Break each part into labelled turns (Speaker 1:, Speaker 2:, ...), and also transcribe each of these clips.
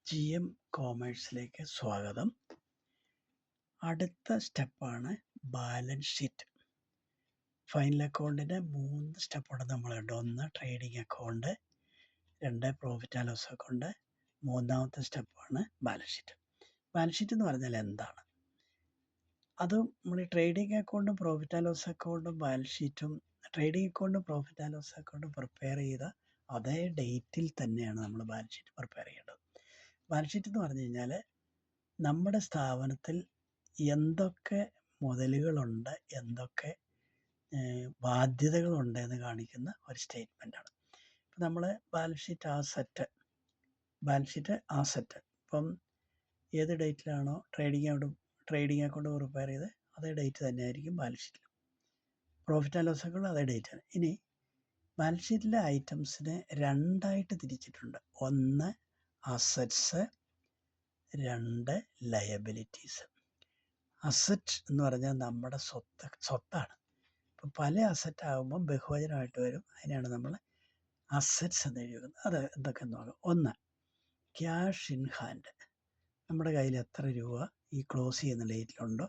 Speaker 1: GM കോമേഴ്സിലേക്ക് സ്വാഗതം. അടുത്ത സ്റ്റെപ്പാണ് ബാലൻസ് ഷീറ്റ്. ഫൈനൽ അക്കൗണ്ടിന് 3 സ്റ്റെപ്പാണ് നമ്മളുണ്ട്. 1 trading account, 2 profit and loss account, 3ാമത്തെ സ്റ്റെപ്പാണ് ബാലൻസ് ഷീറ്റ്. ബാലൻസ് ഷീറ്റ് എന്ന് പറഞ്ഞാൽ എന്താണ്? അത് നമ്മൾ ഈ ട്രേഡിംഗ് അക്കൗണ്ടും പ്രോഫിറ്റ് ആൻഡ് ലോസ് അക്കൗണ്ടും ബാലൻസ് ഷീറ്റും ട്രേഡിംഗ് അക്കൗണ്ടും പ്രോഫിറ്റ് ആൻഡ് ലോസ് അക്കൗണ്ടും പ്രിപ്പയർ ചെയ്ത അതേ ഡേറ്റിൽ തന്നെയാണ് നമ്മൾ ബാലൻസ് ഷീറ്റ് പ്രിപ്പയർ ചെയ്യേണ്ടത്. ബാലൻസ് ഷീറ്റ് എന്ന് പറഞ്ഞു കഴിഞ്ഞാൽ നമ്മുടെ സ്ഥാപനത്തിൽ എന്തൊക്കെ മുതലുകളുണ്ട്, എന്തൊക്കെ ബാധ്യതകളുണ്ട് എന്ന് കാണിക്കുന്ന ഒരു സ്റ്റേറ്റ്മെൻറ്റാണ്. ഇപ്പം നമ്മൾ ബാലൻസ് ഷീറ്റ് ആസെറ്റ് ഇപ്പം ഏത് ഡേറ്റിലാണോ ട്രേഡിംഗ് അക്കൗണ്ട് പ്രിപ്പയർ ചെയ്ത് അതേ ഡേറ്റ് തന്നെയായിരിക്കും ബാലൻസ് ഷീറ്റിൽ. പ്രോഫിറ്റ് ആൻഡ് ലോസ് അക്കൗണ്ട് അതേ ഡേറ്റാണ്. ഇനി ബാലൻസ് ഷീറ്റിലെ ഐറ്റംസിനെ 2ആയിട്ട് തിരിച്ചിട്ടുണ്ട്. 1 അസറ്റ്സ്, 2 ലയബിലിറ്റീസ്. അസറ്റ് എന്ന് പറഞ്ഞാൽ നമ്മുടെ സ്വത്താണ്. ഇപ്പം പല അസറ്റ് ആകുമ്പം ബഹുവചനമായിട്ട് വരും. അതിനാണ് നമ്മൾ അസറ്റ്സ് എന്ന് എഴുതുന്നത്. അത് എന്തൊക്കെയെന്ന് നോക്കാം. 1 ക്യാഷ് ഇൻ ഹാൻഡ്. നമ്മുടെ കയ്യിൽ എത്ര രൂപ ഈ ക്ലോസ് ചെയ്യുന്ന ഡേറ്റിലുണ്ടോ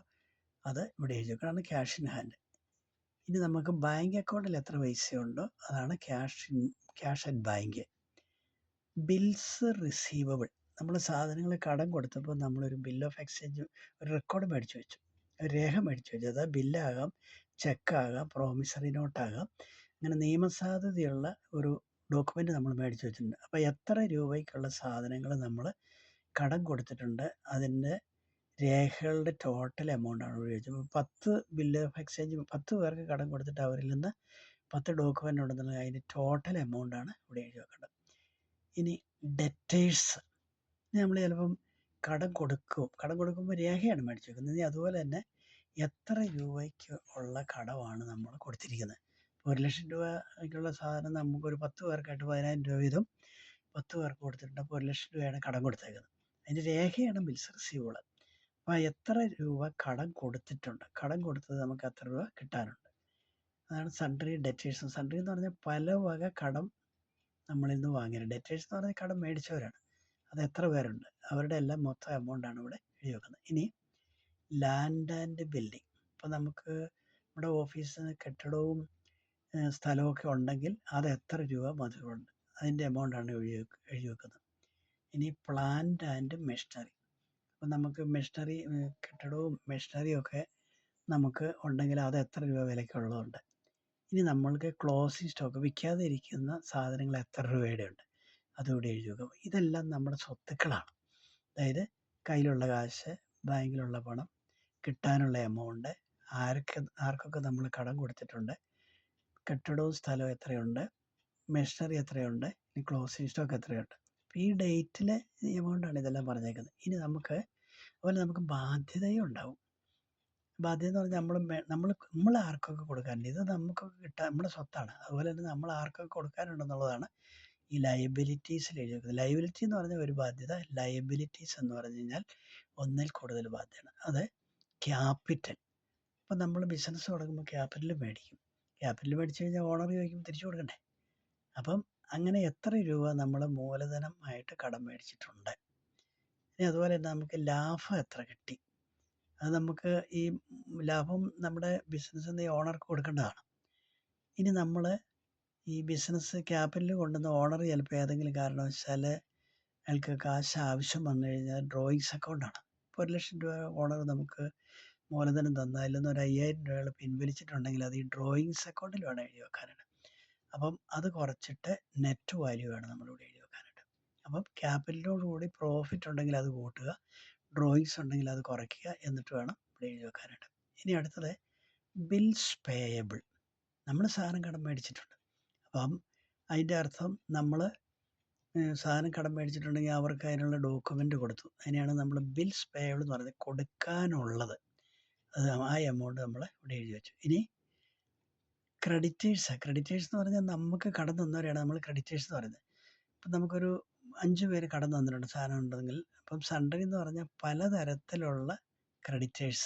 Speaker 1: അത് ഇവിടെ എഴുതി വെക്കണം. Cash in hand. ഇനി നമുക്ക് ബാങ്ക് അക്കൗണ്ടിൽ എത്ര പൈസയുണ്ടോ അതാണ് cash at bank. Bills receivable. നമ്മൾ സാധനങ്ങൾ കടം കൊടുത്തപ്പോൾ നമ്മളൊരു ബിൽ ഓഫ് എക്സ്ചേഞ്ച്, ഒരു റെക്കോർഡ് മേടിച്ചു വെച്ചു, ഒരു രേഖ മേടിച്ചു വെച്ചു. അത് ബില്ലാകാം, ചെക്കാകാം, പ്രോമിസറി നോട്ടാകാം. അങ്ങനെ നിയമസാധുതയുള്ള ഒരു ഡോക്യുമെൻ്റ് നമ്മൾ മേടിച്ചു വെച്ചിട്ടുണ്ട്. അപ്പോൾ എത്ര രൂപയ്ക്കുള്ള സാധനങ്ങൾ നമ്മൾ കടം കൊടുത്തിട്ടുണ്ട് അതിൻ്റെ രേഖകളുടെ ടോട്ടൽ എമൗണ്ടാണ് ഉപയോഗിച്ചത്. 10 ബില്ല് ഓഫ് എക്സ്ചേഞ്ച് 10 പേർക്ക് കടം കൊടുത്തിട്ട് അവരിൽ നിന്ന് 10 ഡോക്യുമെൻ്റ് ഉണ്ടെന്നുണ്ടെങ്കിൽ അതിൻ്റെ ടോട്ടൽ എമൗണ്ടാണ് ഇവിടെ എഴുതി വെക്കേണ്ടത്. ഇനി ഡെറ്റേഴ്സ്. നമ്മൾ ചിലപ്പം കടം കൊടുക്കുമ്പോൾ രേഖയാണ് മേടിച്ച് വെക്കുന്നത്. ഇനി അതുപോലെ തന്നെ എത്ര രൂപയ്ക്ക് ഉള്ള കടമാണ് നമ്മൾ കൊടുത്തിരിക്കുന്നത്. 1,00,000 രൂപയ്ക്കുള്ള സാധനം നമുക്കൊരു 10 പേർക്കായിട്ട് 10,000 രൂപ വീതം 10 പേർക്ക് കൊടുത്തിട്ടുണ്ട്. അപ്പോൾ 1,00,000 രൂപയാണ് കടം കൊടുത്തേക്കുന്നത്. അതിൻ്റെ രേഖയാണ് ബിൽസ് റിസീവബിൾ. അപ്പോൾ എത്ര രൂപ കടം കൊടുത്തിട്ടുണ്ട്, കടം കൊടുത്തത് നമുക്ക് എത്ര രൂപ കിട്ടാനുണ്ട്, അതാണ് സൺട്രി ഡെറ്റേഴ്സ്. സൺട്രി എന്ന് പറഞ്ഞാൽ പല വക കടം നമ്മളിൽ നിന്ന് വാങ്ങിയത്. ഡെറ്റേഴ്സ് എന്ന് പറഞ്ഞാൽ കടം മേടിച്ചവരാണ്. അത് എത്ര പേരുണ്ട് അവരുടെ എല്ലാം മൊത്തം എമൗണ്ടാണ് ഇവിടെ എഴുതി വെക്കുന്നത്. ഇനി ലാൻഡ് ആൻഡ് ബിൽഡിംഗ്. ഇപ്പോൾ നമുക്ക് നമ്മുടെ ഓഫീസിന് കെട്ടിടവും സ്ഥലമൊക്കെ ഉണ്ടെങ്കിൽ അത് എത്ര രൂപ മതിലുണ്ട് അതിൻ്റെ എമൗണ്ടാണ് എഴുതി വെക്കുന്നത്. ഇനി പ്ലാന്റ് ആൻഡ് മെഷീനറി. അപ്പം നമുക്ക് മെഷീനറി, കെട്ടിടവും മെഷീനറിയും ഒക്കെ നമുക്ക് ഉണ്ടെങ്കിൽ അത് എത്ര രൂപ വിലയ്ക്കുള്ളതുണ്ട്. ഇനി നമ്മൾക്ക് ക്ലോസിംഗ് സ്റ്റോക്ക്, വിൽക്കാതെ ഇരിക്കുന്ന സാധനങ്ങൾ എത്ര രൂപയുടെ ഉണ്ട് അതുകൂടി എഴുതി വെക്കും. ഇതെല്ലാം നമ്മുടെ സ്വത്തുക്കളാണ്. അതായത് കയ്യിലുള്ള കാശ്, ബാങ്കിലുള്ള പണം, കിട്ടാനുള്ള എമൗണ്ട്, ആർക്കൊക്കെ നമ്മൾ കടം കൊടുത്തിട്ടുണ്ട്, കെട്ടിടവും സ്ഥലവും എത്രയുണ്ട്, മെഷീനറി എത്രയുണ്ട്, ഇനി ക്ലോസിംഗ് സ്റ്റോക്ക് എത്രയുണ്ട്. അപ്പോൾ ഈ ഡേറ്റിലെ എമൗണ്ടാണ് ഇതെല്ലാം പറഞ്ഞേക്കുന്നത്. ഇനി അതുപോലെ നമുക്ക് ബാധ്യതയും ഉണ്ടാവും. ബാധ്യത എന്ന് പറഞ്ഞാൽ നമ്മൾ ആർക്കൊക്കെ കൊടുക്കാനുണ്ട്, ഇത് നമുക്കൊക്കെ കിട്ടാൻ നമ്മുടെ സ്വത്താണ്. അതുപോലെ തന്നെ നമ്മൾ ആർക്കൊക്കെ കൊടുക്കാനുണ്ടെന്നുള്ളതാണ് ഈ ലയബിലിറ്റീസിൽ എഴുതി വെക്കുന്നത്. ലയബിലിറ്റി എന്ന് പറഞ്ഞാൽ ഒരു ബാധ്യത, ലയബിലിറ്റീസ് എന്ന് പറഞ്ഞു കഴിഞ്ഞാൽ ഒന്നിൽ കൂടുതൽ ബാധ്യത. അത് ക്യാപിറ്റൽ. ഇപ്പം നമ്മൾ ബിസിനസ് തുടങ്ങുമ്പോൾ ക്യാപിറ്റൽ മേടിക്കും. ക്യാപിറ്റൽ മേടിച്ചു കഴിഞ്ഞാൽ ഓണർ ചോദിക്കുമ്പോൾ തിരിച്ചു കൊടുക്കണ്ടേ. അപ്പം അങ്ങനെ എത്ര രൂപ നമ്മൾ മൂലധനമായിട്ട് കടം മേടിച്ചിട്ടുണ്ട്. ഇനി അതുപോലെ തന്നെ നമുക്ക് ലാഭം എത്ര കിട്ടി, അത് നമുക്ക് ഈ ലാഭം നമ്മുടെ ബിസിനസ്സിൽ നിന്ന് ഈ ഓണർക്ക് കൊടുക്കേണ്ടതാണ്. ഇനി നമ്മൾ ഈ ബിസിനസ് ക്യാപിറ്റൽ കൊണ്ടുവന്ന ഓണർ ചിലപ്പോൾ ഏതെങ്കിലും കാരണവശാൽ അയാൾക്ക് കാശ് ആവശ്യം വന്നു കഴിഞ്ഞാൽ ഡ്രോയിങ്സ് അക്കൗണ്ടാണ്. ഇപ്പോൾ 1,00,000 രൂപ ഓണർ നമുക്ക് മൂലധനം തന്നാൽ നിന്ന് ഒരു 5,000 രൂപകൾ പിൻവലിച്ചിട്ടുണ്ടെങ്കിൽ അത് ഈ ഡ്രോയിങ്സ് അക്കൗണ്ടിൽ വേണം എഴുതി വെക്കാനായിട്ട്. അപ്പം അത് കുറച്ചിട്ട് നെറ്റ് വാല്യൂ വേണം നമ്മളിവിടെ എഴുതി വെക്കാനായിട്ട്. അപ്പം ക്യാപിറ്റലോടുകൂടി പ്രോഫിറ്റ് ഉണ്ടെങ്കിൽ അത് കൂട്ടുക, ഡ്രോയിങ്സ് ഉണ്ടെങ്കിൽ അത് കുറയ്ക്കുക, എന്നിട്ട് വേണം ഇവിടെ എഴുതി വെക്കാനായിട്ട്. ഇനി അടുത്തത് ബിൽസ് പേയബിൾ. നമ്മൾ സാധനം കടം മേടിച്ചിട്ടുണ്ട്. അപ്പം അതിൻ്റെ അർത്ഥം നമ്മൾ സാധനം കടം മേടിച്ചിട്ടുണ്ടെങ്കിൽ അവർക്ക് അതിനുള്ള ഡോക്യുമെൻ്റ് കൊടുത്തു. അതിനെയാണ് നമ്മൾ ബിൽസ് പേയബിൾ എന്ന് പറയുന്നത്, കൊടുക്കാനുള്ളത്. അത് ആ എമൗണ്ട് നമ്മൾ ഇവിടെ എഴുതി വെച്ചു. ഇനി ക്രെഡിറ്റേഴ്സ് എന്ന് പറഞ്ഞാൽ നമുക്ക് കടം തന്നവരെയാണ് നമ്മൾ ക്രെഡിറ്റേഴ്സ് എന്ന് പറയുന്നത്. ഇപ്പം നമുക്കൊരു 5 പേര് കടം തന്നിട്ടുണ്ട് സാധനം ഉണ്ടെങ്കിൽ, അപ്പം സൺട്രി എന്ന് പറഞ്ഞാൽ പലതരത്തിലുള്ള ക്രെഡിറ്റേഴ്സ്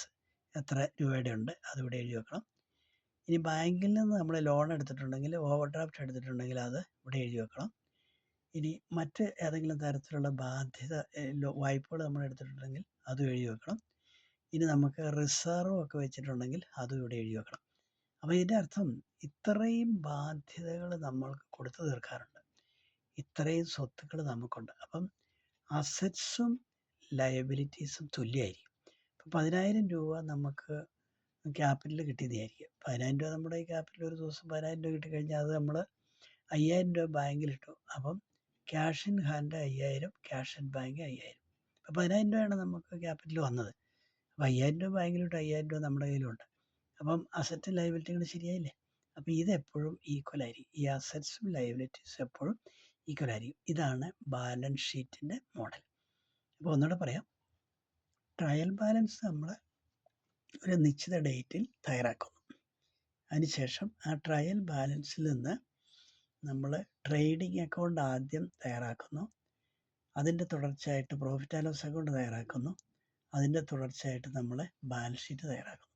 Speaker 1: എത്ര രൂപയുടെ ഉണ്ട് അതിവിടെ എഴുതി വെക്കണം. ഇനി ബാങ്കിൽ നിന്ന് നമ്മൾ ലോൺ എടുത്തിട്ടുണ്ടെങ്കിൽ, ഓവർ ഡ്രാഫ്റ്റ് എടുത്തിട്ടുണ്ടെങ്കിൽ അത് ഇവിടെ എഴുതി വെക്കണം. ഇനി മറ്റ് ഏതെങ്കിലും തരത്തിലുള്ള ബാധ്യത വായ്പകൾ നമ്മൾ എടുത്തിട്ടുണ്ടെങ്കിൽ അതും എഴുതി വെക്കണം. ഇനി നമുക്ക് റിസർവ് ഒക്കെ വെച്ചിട്ടുണ്ടെങ്കിൽ അതും ഇവിടെ എഴുതി വെക്കണം. അപ്പോൾ ഇതിൻ്റെ അർത്ഥം ഇത്രയും ബാധ്യതകൾ നമ്മൾക്ക് കൊടുത്തു തീർക്കാറുണ്ട്, ഇത്രയും സ്വത്തുക്കൾ നമുക്കുണ്ട്. അപ്പം അസറ്റ്സും ലയബിലിറ്റീസും തുല്യമായിരിക്കും. ഇപ്പം 10,000 രൂപ നമുക്ക് ക്യാപിറ്റൽ കിട്ടിയതായിരിക്കും. 10,000 രൂപ നമ്മുടെ ഈ ക്യാപിറ്റൽ ഒരു ദിവസം 10,000 രൂപ കിട്ടിക്കഴിഞ്ഞാൽ അത് നമ്മൾ 5,000 രൂപ ബാങ്കിലിട്ടു. അപ്പം cash in hand 5,000, cash in bank 5,000. അപ്പം 10,000 രൂപയാണ് നമുക്ക് ക്യാപിറ്റൽ വന്നത്. അപ്പം 5,000 രൂപ ബാങ്കിലിട്ട് 5,000 രൂപ നമ്മുടെ കയ്യിലുണ്ട്. അപ്പം അസറ്റ് ലയബിലിറ്റികൾ ശരിയായില്ലേ? അപ്പം ഇതെപ്പോഴും ഈക്വൽ ആയിരിക്കും. ഈ അസറ്റ്സും ലയബിലിറ്റീസും എപ്പോഴും ഈക്വൽ ആയിരിക്കും. ഇതാണ് ബാലൻസ് ഷീറ്റിൻ്റെ മോഡൽ. അപ്പോൾ ഒന്നുകൂടെ പറയാം. ട്രയൽ ബാലൻസ് നമ്മൾ ഒരു നിശ്ചിത ഡേറ്റിൽ തയ്യാറാക്കുന്നു. അതിനുശേഷം ആ ട്രയൽ ബാലൻസിൽ നിന്ന് നമ്മൾ ട്രേഡിംഗ് അക്കൗണ്ട് ആദ്യം തയ്യാറാക്കുന്നു. അതിൻ്റെ തുടർച്ചയായിട്ട് പ്രോഫിറ്റ് ആൻഡ് ലോസ് അക്കൗണ്ട് തയ്യാറാക്കുന്നു. അതിൻ്റെ തുടർച്ചയായിട്ട് നമ്മൾ ബാലൻസ് ഷീറ്റ് തയ്യാറാക്കുന്നു.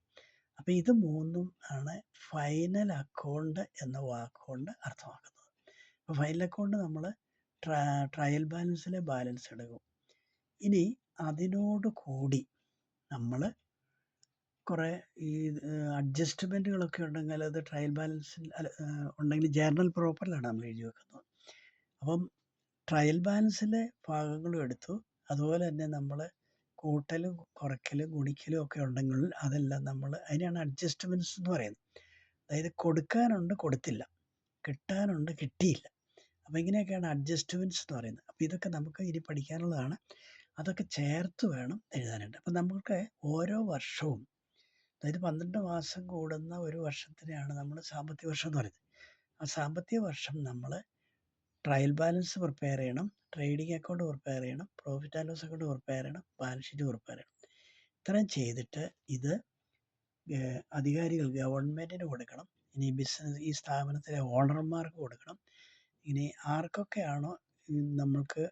Speaker 1: അപ്പോൾ ഇത് മൂന്നും ആണ് ഫൈനൽ അക്കൗണ്ട് എന്ന വാക്കുകൊണ്ട് അർത്ഥമാക്കുന്നത്. അപ്പോൾ ഫൈനൽ അക്കൗണ്ട് നമ്മൾ ട്രയൽ ബാലൻസിലെ ബാലൻസ് എടുക്കും. ഇനി അതിനോട് കൂടി നമ്മൾ കുറേ ഈ അഡ്ജസ്റ്റ്മെൻറ്റുകളൊക്കെ ഉണ്ടെങ്കിൽ അത് ട്രയൽ ബാലൻസിൽ ഉണ്ടെങ്കിൽ ജേർണൽ പ്രോപ്പറിലാണ് നമ്മൾ എഴുതി വെക്കുന്നത്. അപ്പം ട്രയൽ ബാലൻസിലെ ഭാഗങ്ങളും എടുത്തു. അതുപോലെ തന്നെ നമ്മൾ കൂട്ടലും കുറയ്ക്കലും ഗുണിക്കലും ഒക്കെ ഉണ്ടെങ്കിൽ അതെല്ലാം നമ്മൾ അതിനാണ് അഡ്ജസ്റ്റ്മെൻറ്റ്സ് എന്ന് പറയുന്നത്. അതായത് കൊടുക്കാനുണ്ട്, കൊടുത്തില്ല, കിട്ടാനുണ്ട്, കിട്ടിയില്ല. അപ്പോൾ ഇങ്ങനെയൊക്കെയാണ് അഡ്ജസ്റ്റ്മെൻറ്റ്സ് എന്ന് പറയുന്നത്. അപ്പോൾ ഇതൊക്കെ നമുക്ക് ഇനി പഠിക്കാനുള്ളതാണ്. അതൊക്കെ ചേർത്ത് വേണം എഴുതാനായിട്ട്. അപ്പം നമുക്ക് ഓരോ വർഷവും, അതായത് 12 മാസം കൂടുന്ന ഒരു വർഷത്തിനെയാണ് നമ്മൾ സാമ്പത്തിക വർഷം എന്ന് പറയുന്നത്. ആ സാമ്പത്തിക വർഷം നമ്മൾ ട്രയൽ ബാലൻസ് പ്രിപ്പയർ ചെയ്യണം, ട്രേഡിംഗ് അക്കൗണ്ട് പ്രിപ്പയർ ചെയ്യണം, profit and loss account prepare ചെയ്യണം, ബാലൻസ് ഷീറ്റ് പ്രിപ്പയർ ചെയ്യണം. ഇത്രയും ചെയ്തിട്ട് ഇത് അധികാരികൾ ഗവൺമെൻറ്റിന് കൊടുക്കണം. ഇനി ബിസിനസ് ഈ സ്ഥാപനത്തിലെ ഓണർമാർക്ക് കൊടുക്കണം. ഇനി ആർക്കൊക്കെയാണോ നമ്മൾക്ക്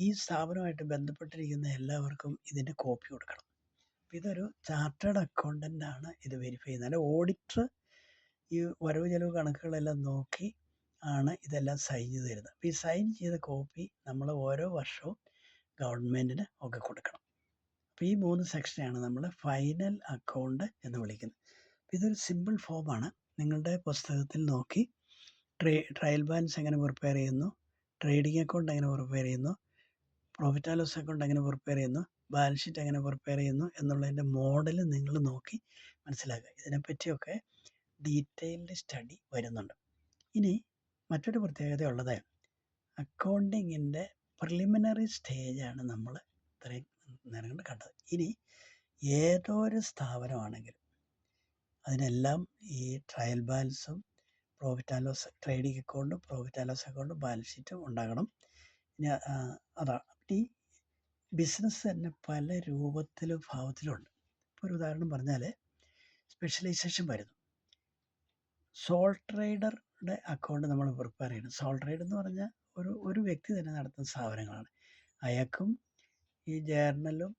Speaker 1: ഈ സ്ഥാപനമായിട്ട് ബന്ധപ്പെട്ടിരിക്കുന്ന എല്ലാവർക്കും ഇതിൻ്റെ കോപ്പി കൊടുക്കണം. ഇതൊരു ചാർട്ടേഡ് അക്കൗണ്ടൻ്റ് ആണ് ഇത് വെരിഫൈ ചെയ്യുന്നത്. അല്ല, ഓഡിറ്റർ ഈ വരവ് ചെലവ് കണക്കുകളെല്ലാം നോക്കി ആണ് ഇതെല്ലാം സൈൻ ചെയ്ത് തരുന്നത്. അപ്പോൾ ഈ സൈൻ ചെയ്ത കോപ്പി നമ്മൾ ഓരോ വർഷവും ഗവൺമെൻറ്റിന് ഒക്കെ കൊടുക്കണം. അപ്പോൾ ഈ 3 സെക്ഷനെയാണ് നമ്മൾ ഫൈനൽ അക്കൗണ്ട് എന്ന് വിളിക്കുന്നത്. ഇതൊരു സിമ്പിൾ ഫോമാണ്. നിങ്ങളുടെ പുസ്തകത്തിൽ നോക്കി ട്രയൽ ബാലൻസ് എങ്ങനെ പ്രിപ്പയർ ചെയ്യുന്നു, ട്രേഡിംഗ് അക്കൗണ്ട് എങ്ങനെ പ്രിപ്പയർ ചെയ്യുന്നു, പ്രോഫിറ്റ് ആൻഡ് ലോസ് അക്കൗണ്ട് എങ്ങനെ പ്രിപ്പയർ ചെയ്യുന്നു, ബാലൻസ് ഷീറ്റ് എങ്ങനെ പ്രിപ്പയർ ചെയ്യുന്നു എന്നുള്ളതിൻ്റെ മോഡൽ നിങ്ങൾ നോക്കി മനസ്സിലാക്കുക. ഇതിനെപ്പറ്റിയൊക്കെ ഡീറ്റെയിൽഡ് സ്റ്റഡി വരുന്നുണ്ട്. ഇനി മറ്റൊരു പ്രത്യേകത ഉള്ളത്, അക്കൗണ്ടിങ്ങിൻ്റെ പ്രിലിമിനറി സ്റ്റേജാണ് നമ്മൾ ഇത്രയും നേരം കൊണ്ട് കണ്ടത്. ഇനി ഏതൊരു സ്ഥാപനമാണെങ്കിലും അതിനെല്ലാം ഈ ട്രയൽ ബാലൻസും പ്രോഫിറ്റ് ആൻഡ് ലോസ്, ട്രേഡിംഗ് അക്കൗണ്ടും പ്രോഫിറ്റ് ആൻഡ് ലോസ് അക്കൗണ്ടും ബാലൻസ് ഷീറ്റും ഉണ്ടാകണം. ഇനി അതാണ് ഈ ബിസിനസ് തന്നെ പല രൂപത്തിലും ഭാവത്തിലും ഉണ്ട്. ഇപ്പോൾ ഒരു ഉദാഹരണം പറഞ്ഞാൽ സ്പെഷ്യലൈസേഷൻ വരുന്നു. സോൾ ട്രേഡറുടെ അക്കൗണ്ട് നമ്മൾ പ്രിപ്പയർ ചെയ്യണം. സോൾ ട്രേഡ് എന്ന് പറഞ്ഞാൽ ഒരു വ്യക്തി തന്നെ നടത്തുന്ന സ്ഥാപനങ്ങളാണ്. അയാൾക്കും ഈ ജേർണലും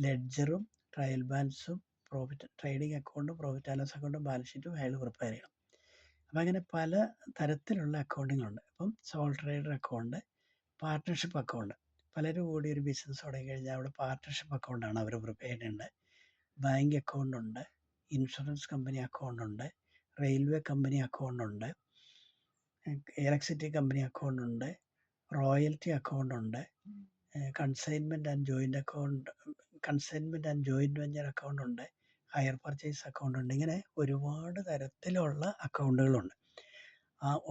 Speaker 1: ലെഡ്ജറും ട്രയൽ ബാലൻസും ട്രേഡിംഗ് അക്കൗണ്ടും പ്രോഫിറ്റ് ആൻഡ് ലോസ് അക്കൗണ്ടും ബാലൻസ് ഷീറ്റും അയാൾ പ്രിപ്പയർ ചെയ്യണം. അപ്പോൾ അങ്ങനെ പല തരത്തിലുള്ള അക്കൗണ്ടിങ്ങുണ്ട്. അപ്പം sole trader account, partnership account, പലരും കൂടി ഒരു ബിസിനസ് തുടങ്ങി കഴിഞ്ഞാൽ അവിടെ പാർട്ട്ണർഷിപ്പ് അക്കൗണ്ടാണ് അവർ പ്രിപ്പയർ ചെയ്യേണ്ടത്. ബാങ്ക് അക്കൗണ്ടുണ്ട്, ഇൻഷുറൻസ് കമ്പനി അക്കൗണ്ടുണ്ട്, റെയിൽവേ കമ്പനി അക്കൗണ്ടുണ്ട്, ഇലക്ട്രിസിറ്റി കമ്പനി അക്കൗണ്ടുണ്ട്, റോയൽറ്റി അക്കൗണ്ടുണ്ട്, കൺസൈൻമെൻറ്റ് ആൻഡ് ജോയിൻറ്റ് വെഞ്ചർ അക്കൗണ്ടുണ്ട്, ഹയർ പർച്ചേസ് അക്കൗണ്ടുണ്ട്. ഇങ്ങനെ ഒരുപാട് തരത്തിലുള്ള അക്കൗണ്ടുകളുണ്ട്.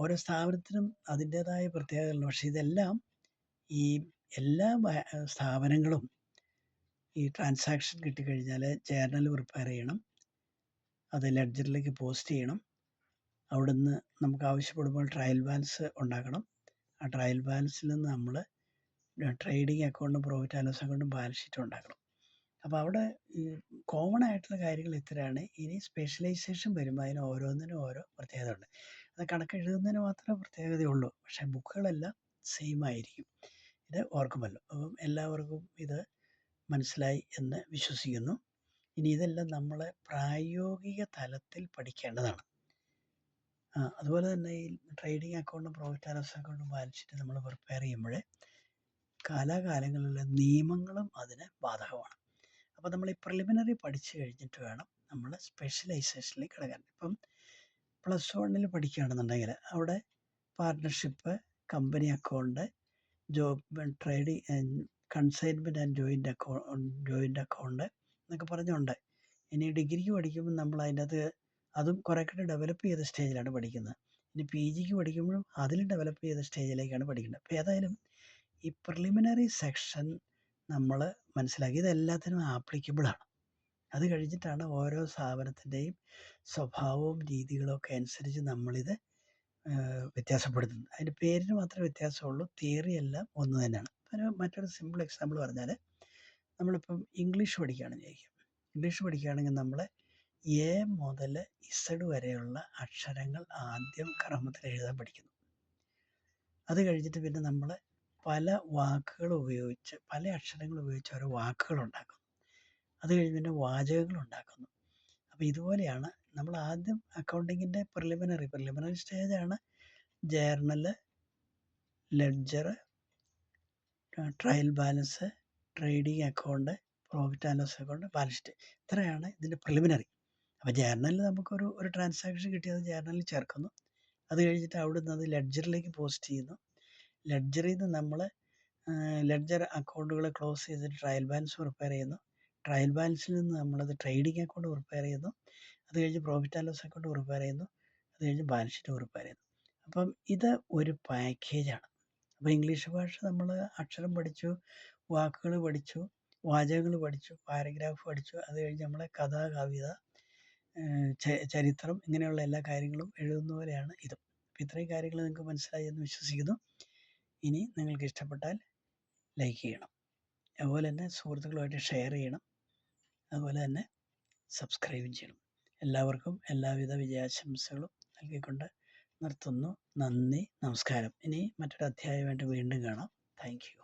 Speaker 1: ഓരോ സ്ഥാപനത്തിനും അതിൻ്റേതായ പ്രത്യേകതകളുണ്ട്. പക്ഷേ ഇതെല്ലാം ഈ എല്ലാ സ്ഥാപനങ്ങളും ഈ ട്രാൻസാക്ഷൻ കിട്ടിക്കഴിഞ്ഞാൽ ജേർണൽ പ്രിപ്പയർ ചെയ്യണം, അത് ലെഡ്ജറിലേക്ക് പോസ്റ്റ് ചെയ്യണം. അവിടുന്ന് നമുക്ക് ആവശ്യപ്പെടുമ്പോൾ ട്രയൽ ബാലൻസ് ഉണ്ടാക്കണം. ആ ട്രയൽ ബാലൻസിൽ നിന്ന് നമ്മൾ ട്രേഡിംഗ് അക്കൗണ്ടും പ്രോഫിറ്റ് ആൻഡ് ലോസ് അക്കൗണ്ടും ബാലൻസ് ഷീറ്റും ഉണ്ടാക്കണം. അപ്പോൾ അവിടെ ഈ കോമൺ ആയിട്ടുള്ള കാര്യങ്ങൾ ഇത്രയാണ്. ഇനി സ്പെഷ്യലൈസേഷൻ വരുമ്പോൾ അതിന് ഓരോന്നിനും ഓരോ പ്രത്യേകത ഉണ്ട്. അത് കണക്ക് എഴുതുന്നതിന് മാത്രമേ പ്രത്യേകതയുള്ളൂ. പക്ഷേ ബുക്കുകളെല്ലാം സെയിം ആയിരിക്കും. ഇത് ഓർക്കുമല്ലോ. അപ്പം എല്ലാവർക്കും ഇത് മനസ്സിലായി എന്ന് വിശ്വസിക്കുന്നു. ഇനി ഇതെല്ലാം നമ്മൾ പ്രായോഗിക തലത്തിൽ പഠിക്കേണ്ടതാണ്. അതുപോലെ തന്നെ ഈ ട്രേഡിംഗ് അക്കൗണ്ടും പ്രോഫിറ്റ് ആൻഡ് ലോസ് അക്കൗണ്ടും ബാലൻസ് ഷീറ്റ് നമ്മൾ പ്രിപ്പയർ ചെയ്യുമ്പോൾ കാലാകാലങ്ങളിലെ നിയമങ്ങളും അതിന് ബാധകമാണ്. അപ്പോൾ നമ്മൾ ഈ പ്രിലിമിനറി പഠിച്ചു കഴിഞ്ഞിട്ട് വേണം നമ്മൾ സ്പെഷ്യലൈസേഷനിലേക്ക് കിടക്കാൻ. ഇപ്പം +1 പഠിക്കുകയാണെന്നുണ്ടെങ്കിൽ അവിടെ partnership, company account, consignment and joint account എന്നൊക്കെ പറഞ്ഞുണ്ട്. ഇനി ഡിഗ്രിക്ക് പഠിക്കുമ്പോൾ നമ്മൾ അതിനകത്ത് അതും കുറേ കൂടെ ഡെവലപ്പ് ചെയ്ത സ്റ്റേജിലാണ് പഠിക്കുന്നത്. ഇനി PGക്ക് പഠിക്കുമ്പോഴും അതിൽ ഡെവലപ്പ് ചെയ്ത സ്റ്റേജിലേക്കാണ് പഠിക്കുന്നത്. അപ്പോൾ ഏതായാലും ഈ പ്രിലിമിനറി സെക്ഷൻ നമ്മൾ മനസ്സിലാക്കി ഇതെല്ലാത്തിനും ആപ്ലിക്കബിളാണ്. അത് കഴിഞ്ഞിട്ടാണ് ഓരോ സ്ഥാപനത്തിൻ്റെയും സ്വഭാവവും രീതികളും ഒക്കെ അനുസരിച്ച് നമ്മളിത് വ്യത്യാസപ്പെടുത്തുന്നത്. അതിൻ്റെ പേരിന് മാത്രമേ വ്യത്യാസമുള്ളൂ, തിയറി എല്ലാം ഒന്ന് തന്നെയാണ്. അതിന് മറ്റൊരു സിമ്പിൾ എക്സാമ്പിൾ പറഞ്ഞാൽ നമ്മളിപ്പം ഇംഗ്ലീഷ് പഠിക്കുകയാണെന്ന് വിചാരിക്കും. ഇംഗ്ലീഷ് പഠിക്കുകയാണെങ്കിൽ നമ്മൾ A മുതൽ Z വരെയുള്ള അക്ഷരങ്ങൾ ആദ്യം ക്രമത്തിൽ എഴുതാൻ പഠിക്കുന്നു. അത് കഴിഞ്ഞിട്ട് പിന്നെ നമ്മൾ പല വാക്കുകൾ ഉപയോഗിച്ച്, പല അക്ഷരങ്ങൾ ഉപയോഗിച്ച് ഓരോ വാക്കുകൾ ഉണ്ടാക്കുന്നു. അത് കഴിഞ്ഞ് പിന്നെ വാചകങ്ങൾ ഉണ്ടാക്കുന്നു. അപ്പോൾ ഇതുപോലെയാണ് നമ്മൾ ആദ്യം അക്കൗണ്ടിങ്ങിൻ്റെ പ്രിലിമിനറി സ്റ്റേജാണ് journal, ledger, trial balance, trading account, profit and loss account, balance sheet. ഇത്രയാണ് ഇതിൻ്റെ പ്രിലിമിനറി. അപ്പോൾ ജേർണലിൽ നമുക്കൊരു ട്രാൻസാക്ഷൻ കിട്ടിയത് ജേർണലിൽ ചേർക്കുന്നു. അത് കഴിഞ്ഞിട്ട് അവിടുന്ന് അത് ലെഡ്ജറിലേക്ക് പോസ്റ്റ് ചെയ്യുന്നു. ലെഡ്ജറിൽ നിന്ന് നമ്മൾ ലെഡ്ജർ അക്കൗണ്ടുകൾ ക്ലോസ് ചെയ്തിട്ട് ട്രയൽ ബാലൻസ് പ്രിപ്പയർ ചെയ്യുന്നു. ട്രയൽ ബാലൻസിൽ നിന്ന് നമ്മളത് ട്രേഡിംഗ് അക്കൗണ്ട് പ്രിപ്പയർ ചെയ്യുന്നു. അത് കഴിഞ്ഞ് profit and loss account prepare ചെയ്യുന്നു. അത് കഴിഞ്ഞ് ബാലൻസ് ഷീറ്റ് പ്രിപ്പയർ ചെയ്യുന്നു. അപ്പം ഇത് ഒരു പാക്കേജാണ്. അപ്പോൾ ഇംഗ്ലീഷ് ഭാഷ നമ്മൾ അക്ഷരം പഠിച്ചു, വാക്കുകൾ പഠിച്ചു, വാചകങ്ങൾ പഠിച്ചു, പാരഗ്രാഫ് പഠിച്ചു. അത് കഴിഞ്ഞ് നമ്മളെ കഥ, കവിത, ചരിത്രം, ഇങ്ങനെയുള്ള എല്ലാ കാര്യങ്ങളും എഴുതുന്ന പോലെയാണ് ഇതും. അപ്പോൾ ഇത്രയും കാര്യങ്ങൾ നിങ്ങൾക്ക് മനസ്സിലായി എന്ന് വിശ്വസിക്കുന്നു. ഇനി നിങ്ങൾക്ക് ഇഷ്ടപ്പെട്ടാൽ ലൈക്ക് ചെയ്യണം. അതുപോലെ തന്നെ സുഹൃത്തുക്കളുമായിട്ട് ഷെയർ ചെയ്യണം. അതുപോലെ തന്നെ സബ്സ്ക്രൈബും ചെയ്യണം. എല്ലാവർക്കും എല്ലാവിധ വിജയാശംസകളും നൽകിക്കൊണ്ട് നിർത്തുന്നു. നന്ദി, നമസ്കാരം. ഇനി മറ്റൊരു അധ്യായമായിട്ട് വീണ്ടും കാണാം. Thank you.